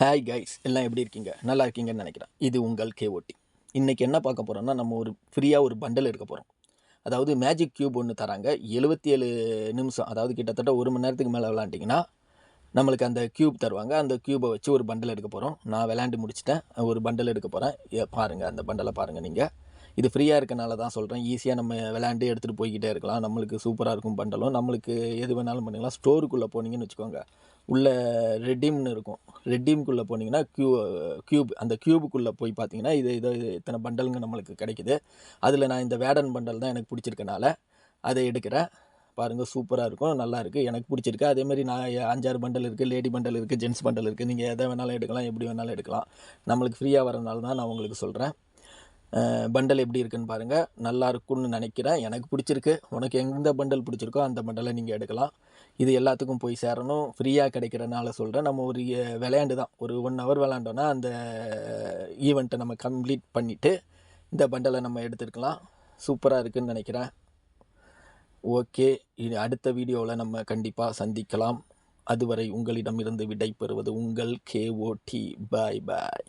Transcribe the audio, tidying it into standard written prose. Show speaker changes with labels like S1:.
S1: Hi guys, எல்லாம் எப்படி இருக்கீங்க? நல்லா இருக்கீங்கன்னு நினைக்கிறேன். இது உங்கள் கேஓடி. இன்றைக்கி என்ன பார்க்க போகிறோம்னா, நம்ம ஃப்ரீயாக ஒரு பண்டல் எடுக்க போகிறோம். அதாவது மேஜிக் கியூப் ஒன்று தராங்க. 77 நிமிஷம், அதாவது கிட்டத்தட்ட 1 மணி நேரத்துக்கு மேலே விளாண்டிங்கன்னா நம்மளுக்கு அந்த கியூப் தருவாங்க. அந்த கியூபை வச்சு ஒரு பண்டல் எடுக்க போகிறோம். நான் விளையாண்டு முடிச்சிட்டேன். ஒரு பண்டல் எடுக்க போகிறேன். பாருங்கள், அந்த பண்டலை பாருங்கள். நீங்கள் இது ஃப்ரீயாக இருக்கனால தான் சொல்கிறேன். ஈஸியாக நம்ம விளையாண்டு எடுத்துகிட்டு போய்கிட்டே இருக்கலாம். நம்மளுக்கு சூப்பராக இருக்கும் பண்டலும். நம்மளுக்கு எது வேணாலும் பண்ணிக்கலாம். ஸ்டோருக்குள்ளே போனீங்கன்னு வச்சுக்கோங்க, உள்ள ரெடீம்னு இருக்கும். ரெடீம்குள்ளே போனீங்கன்னா கியூப் அந்த கியூபுக்குள்ளே போய் பார்த்தீங்கன்னா இது இத்தனை பண்டலுங்க நம்மளுக்கு கிடைக்குது. அதில் நான் இந்த வேடன் பண்டல் தான் எனக்கு பிடிச்சிருக்கனால அதை எடுக்கிறேன். பாருங்கள், சூப்பராக இருக்கும், நல்லா இருக்குது, எனக்கு பிடிச்சிருக்கு. அதேமாதிரி நான் 5-6 பண்டல் இருக்குது. லேடி பண்டல் இருக்குது, ஜென்ஸ் பண்டல் இருக்குது. நீங்கள் எதை வேணாலும் எடுக்கலாம், எப்படி வேணாலும் எடுக்கலாம். நம்மளுக்கு ஃப்ரீயாக வரனால தான் நான் உங்களுக்கு சொல்கிறேன். பண்டல் எப்படி இருக்குன்னு பாருங்கள். நல்லா இருக்குன்னு நினைக்கிறேன். எனக்கு பிடிச்சிருக்கு. உனக்கு எந்த பண்டல் பிடிச்சிருக்கோ அந்த பண்டலை நீங்கள் எடுக்கலாம். இது எல்லாத்துக்கும் போய் சேரணும். ஃப்ரீயாக கிடைக்கிறனால சொல்கிறேன். நம்ம ஒரு விளையாண்டு தான் ஒரு 1 ஹவர் விளையாண்டோன்னா அந்த ஈவெண்ட்டை நம்ம கம்ப்ளீட் பண்ணிவிட்டு இந்த பண்டலை நம்ம எடுத்துருக்கலாம். சூப்பராக இருக்குதுன்னு நினைக்கிறேன். ஓகே, இது அடுத்த வீடியோவில் நம்ம கண்டிப்பாக சந்திக்கலாம். அதுவரை உங்களிடமிருந்து விடை பெறுவது உங்கள் கேஓடி. பாய் பாய்.